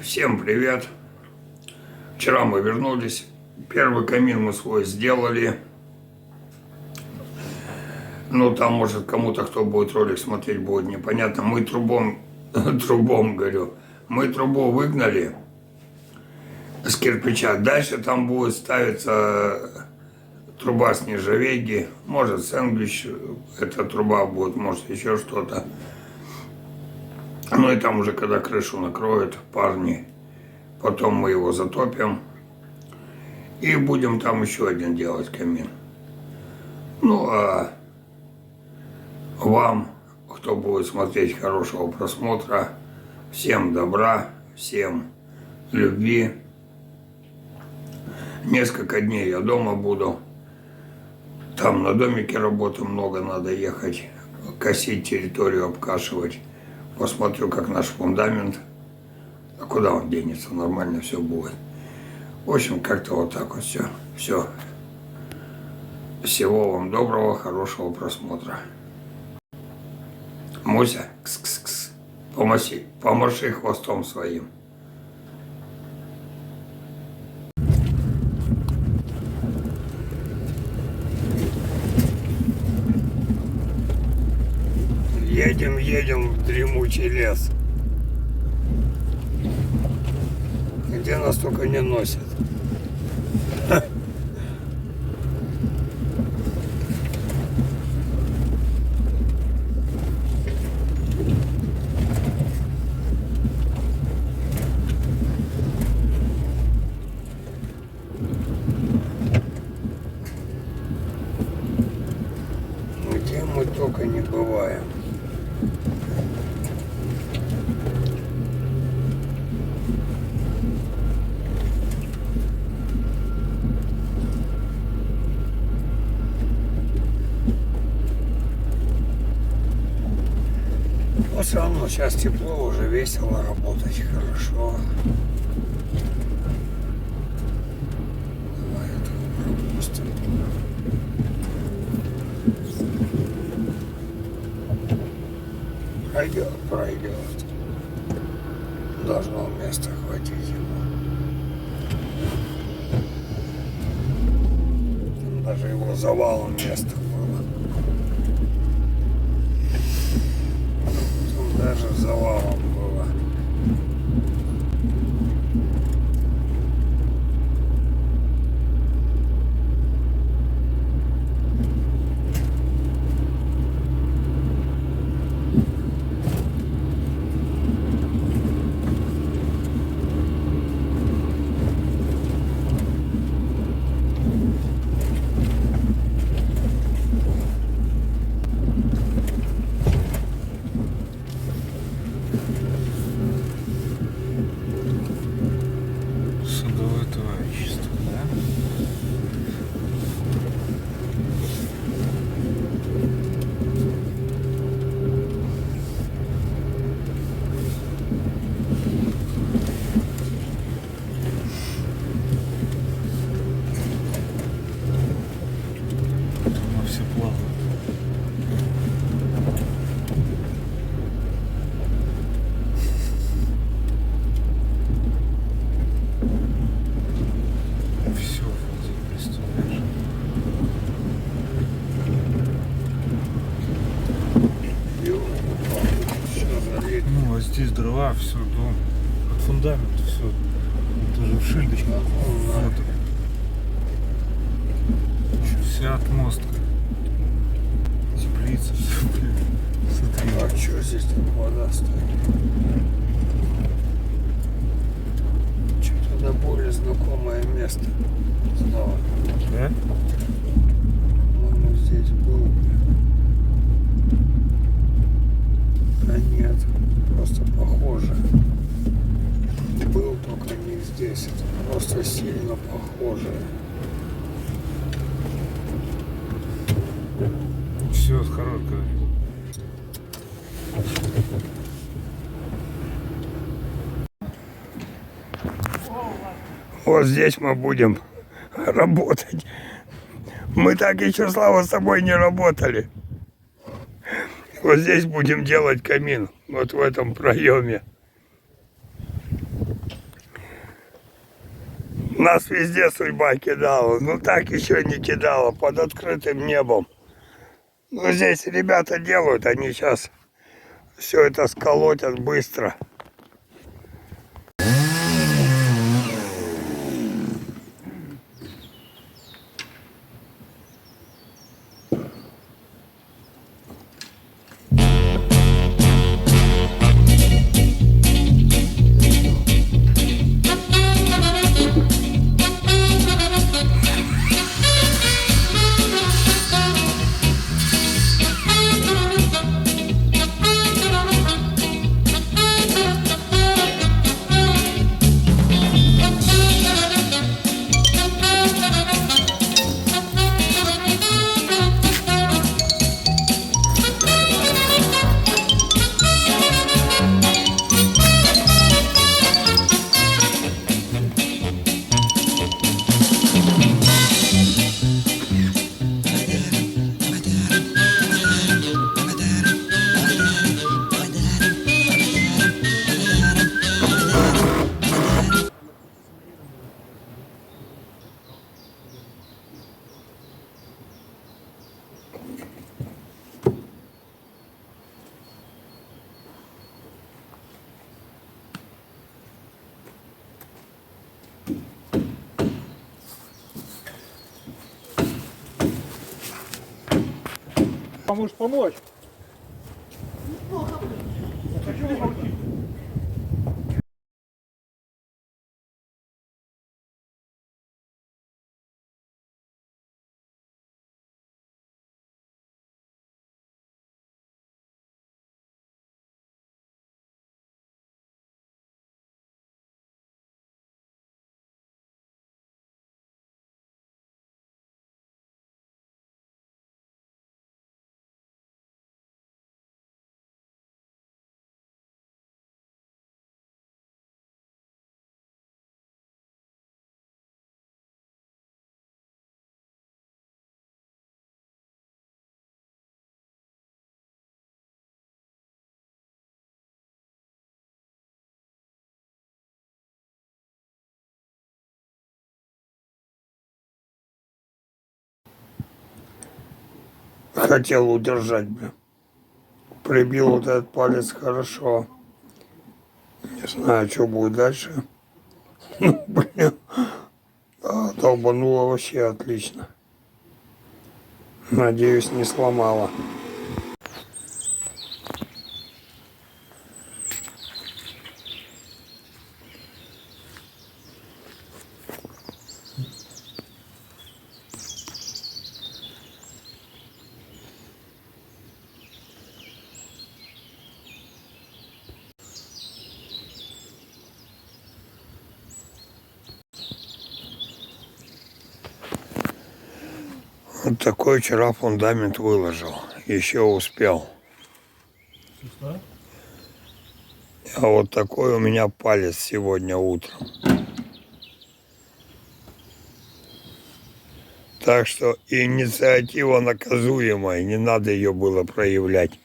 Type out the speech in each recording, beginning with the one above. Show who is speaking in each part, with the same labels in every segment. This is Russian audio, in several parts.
Speaker 1: Всем привет! Вчера мы вернулись, первый камин мы свой сделали. Ну, там, может, кому-то, кто будет ролик смотреть, будет непонятно. Мы трубом говорю, мы трубу выгнали с кирпича. Дальше там будет ставиться труба с нержавейки, может, сэндвич, эта труба будет, может, еще что-то. Ну и там уже, когда крышу накроют парни, потом мы его затопим и будем там еще один делать камин. Ну а вам, кто будет смотреть, хорошего просмотра, всем добра, всем любви. Несколько дней я дома буду, там на домике работы много, надо ехать, косить территорию, обкашивать. Посмотрю, как наш фундамент. А куда он денется? Нормально все будет. В общем, как-то вот так вот все. Все. Всего вам доброго, хорошего просмотра. Муся, кс-кс-кс. Помаши хвостом своим. Едем в дремучий лес. Где нас только не носят. Где мы только не бываем. Но все равно сейчас тепло, уже весело работать, хорошо. Давай это пропустим. Пройдет. Должно места хватить ему. Там даже его завалом места было. Там даже завалом было.
Speaker 2: Ну, а здесь дрова, все, дом, от фундамента, все. Это же в шильдочке. Вот. Вся отмостка. Теплица, все, блин. Смотри.
Speaker 1: А что здесь так вода стоит? Что-то на более знакомое место снова.
Speaker 2: Да?
Speaker 1: По-моему, здесь был. А нет, просто похоже. Был, только не здесь. Это просто сильно похоже.
Speaker 2: Все, хорош, говорит.
Speaker 1: Вот здесь мы будем работать. Мы так еще, Слава, с тобой не работали. Вот здесь будем делать камин, вот в этом проеме. Нас везде судьба кидала, ну так еще не кидала, под открытым небом. Но здесь ребята делают, они сейчас все это сколотят быстро.
Speaker 2: Поможешь помочь?
Speaker 1: Хотел удержать, блин. Прибил вот этот палец хорошо. Не знаю, что будет дальше. Ну, блин. Да, долбануло вообще отлично. Надеюсь, не сломало. Вот такой вчера фундамент выложил. Еще успел. А вот такой у меня палец сегодня утром. Так что инициатива наказуемая, не надо ее было проявлять.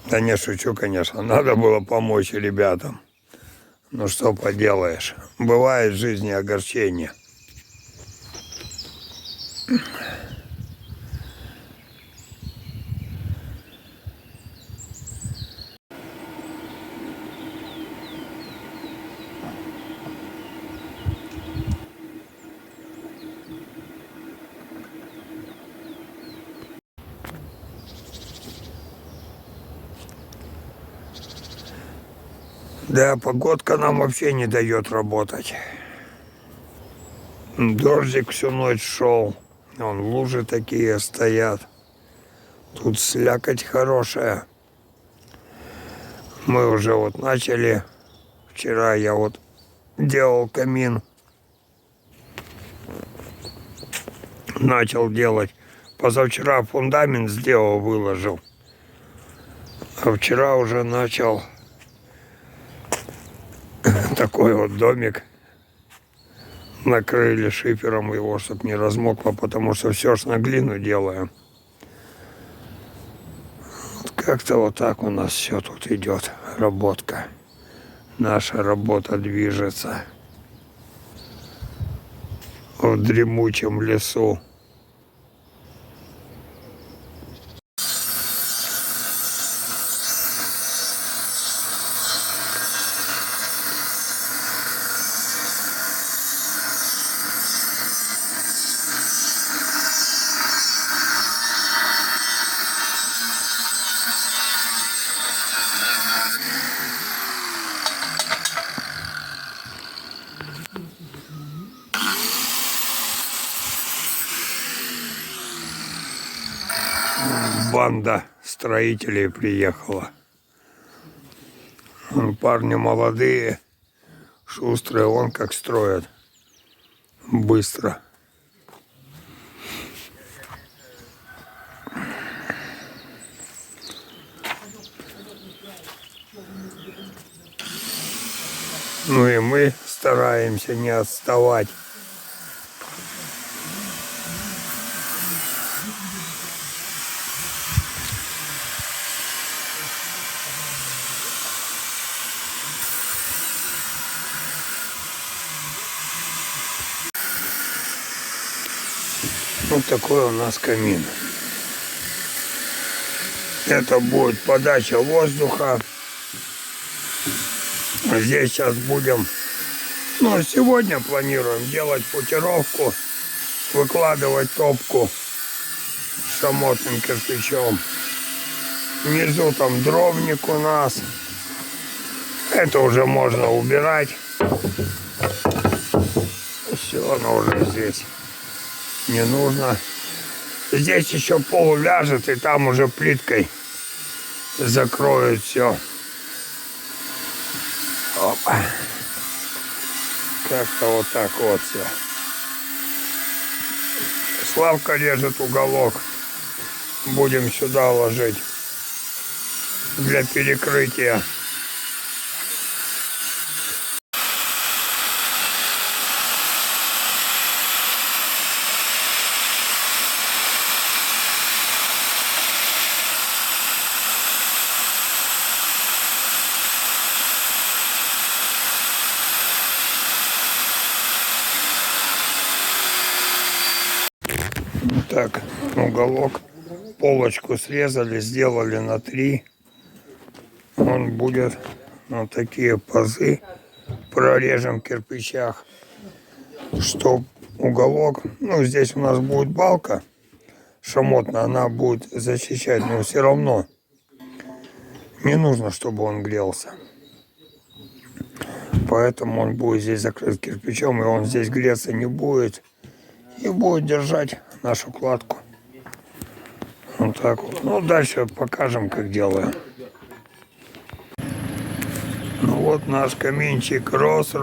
Speaker 1: Да не шучу, конечно, надо было помочь ребятам. Ну что поделаешь, бывает в жизни огорчение. Да, погодка нам вообще не дает работать. Дождик всю ночь шел. Вон лужи такие стоят. Тут слякоть хорошая. Мы уже вот начали. Вчера я вот делал камин. Начал делать. Позавчера фундамент сделал, выложил. А вчера уже начал такой вот домик. Накрыли шифером его, чтобы не размокло, потому что все ж на глину делаем. Вот как-то вот так у нас все тут идет, работка. Наша работа движется. в дремучем лесу. Банда строителей приехала. Парни молодые, шустрые, вон как строят. Быстро. Ну и мы стараемся не отставать. Вот такой у нас камин. Это будет подача воздуха. Здесь сейчас будем, сегодня планируем делать путировку, выкладывать топку с шамотным кирпичом. Внизу там дровник у нас. Это уже можно убирать. Все, оно уже здесь не нужно. Здесь еще пол ляжет, и там уже плиткой закроют все. Опа. Как-то вот так вот все. Славка режет уголок. Будем сюда ложить для перекрытия. Так, уголок, полочку срезали, сделали на 3. Он будет на такие пазы, прорежем в кирпичах, чтоб уголок, здесь у нас будет балка шамотная, она будет защищать, но все равно не нужно, чтобы он грелся. Поэтому он будет здесь закрыт кирпичом, и он здесь греться не будет. И будет держать нашу кладку. Вот так вот. Дальше покажем, как делаем. Вот наш каминчик рос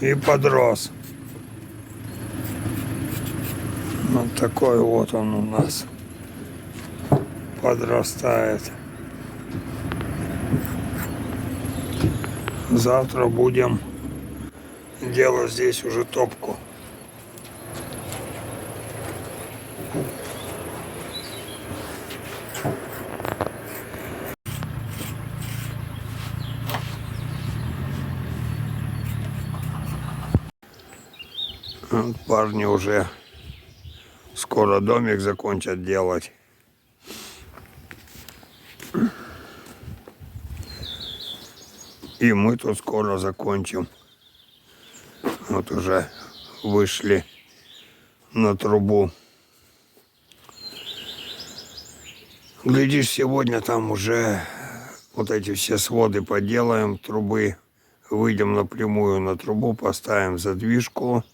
Speaker 1: и подрос. Вот такой вот он у нас подрастает. Завтра будем делать здесь уже топку. Парни уже скоро домик закончат делать. И мы тут скоро закончим. Вот уже вышли на трубу. Глядишь, сегодня там уже вот эти все своды поделаем, трубы. Выйдем напрямую на трубу, поставим задвижку.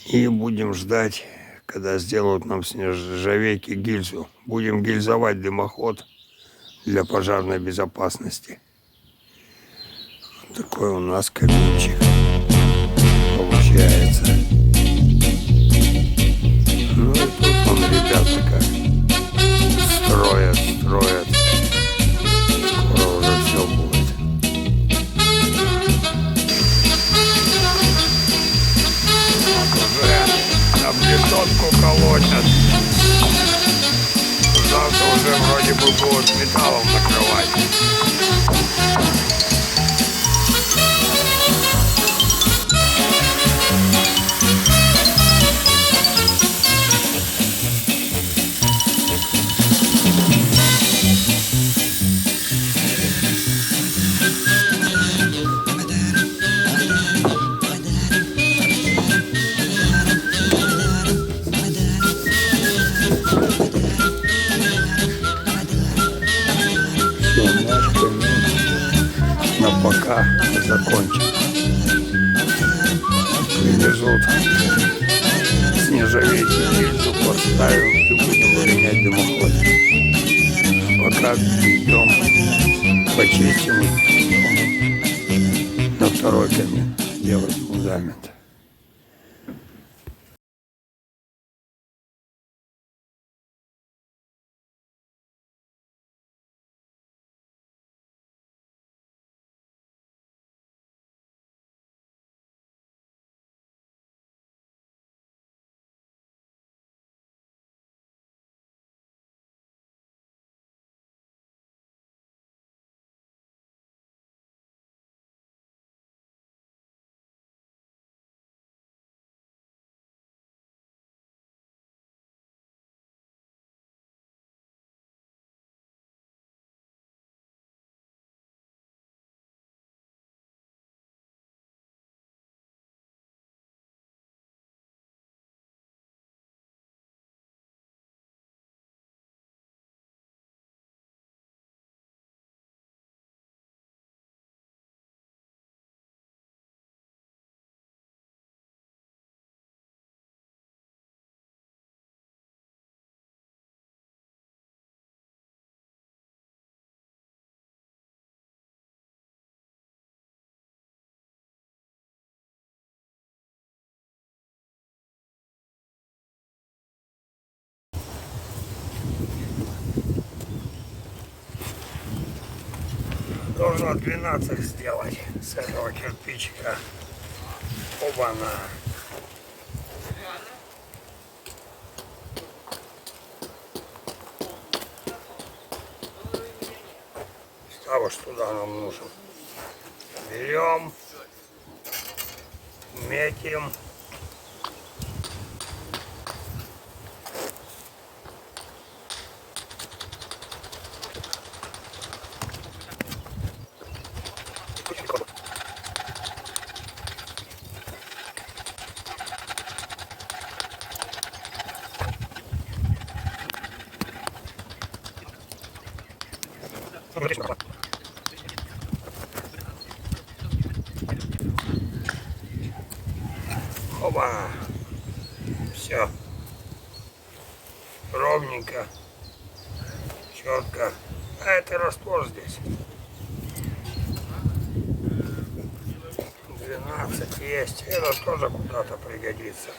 Speaker 1: И будем ждать, когда сделают нам с нержавейки гильзу. Будем гильзовать дымоход для пожарной безопасности. Вот такой у нас каминчик получается. Ну и тут он, ребята, как строят. Скоро уже все будет. Бетонку колотят. Завтра уже вроде бы будут металлом накрывать. пока закончат. Привезут снежовики, гильзу поставим и будем выгонять дымоход. Пока идем, почистим, идем на второй камин делать фундамент. Должно 12 сделать с этого кирпичика. Оба-на. Ставишь туда нам нужен. Берем, метим. Оба. Все. Ровненько. Четко. А это раствор здесь. 12 есть. Это тоже куда-то пригодится.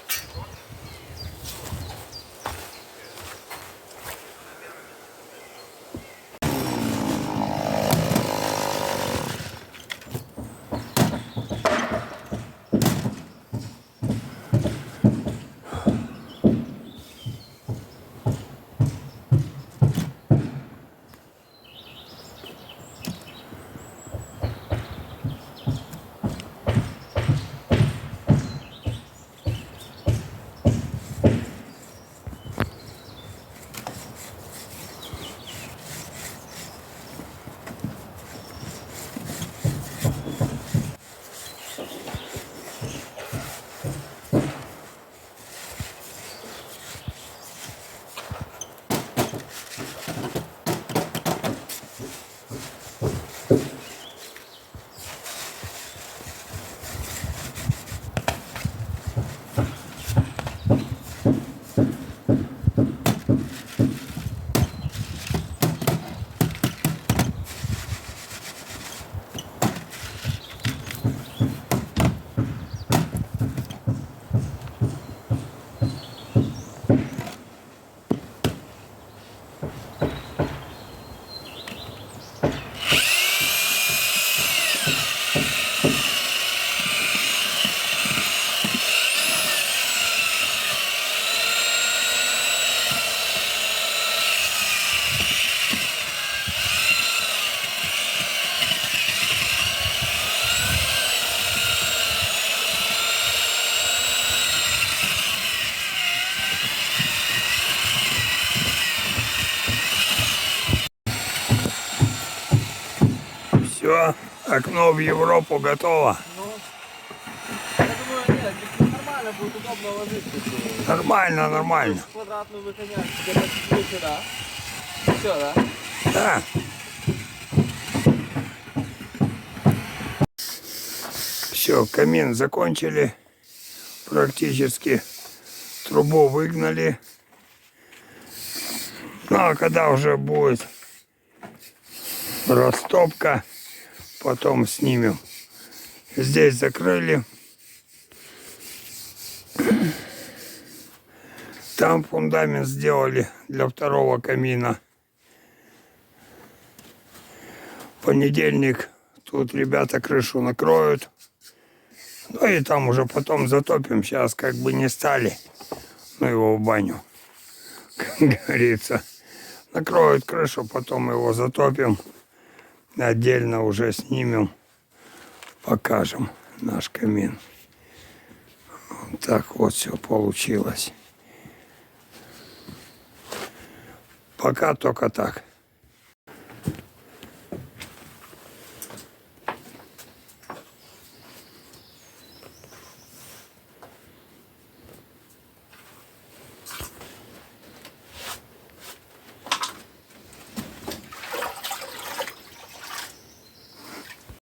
Speaker 1: Все, окно в Европу готово.
Speaker 3: Я думаю, нет, здесь нормально будет, удобно ложиться.
Speaker 1: Нормально, нормально.
Speaker 3: Квадратную выгонять, где-то чуть сюда. Все, да?
Speaker 1: Да. Все, камин закончили. Практически трубу выгнали. Ну а когда уже будет растопка, потом снимем. Здесь закрыли. Там фундамент сделали для второго камина. В понедельник тут ребята крышу накроют. Ну и там уже потом затопим. Сейчас как бы не стали. Ну его в баню, как говорится. Накроют крышу, потом его затопим. Отдельно уже снимем. Покажем наш камин. Вот так вот все получилось. Пока только так.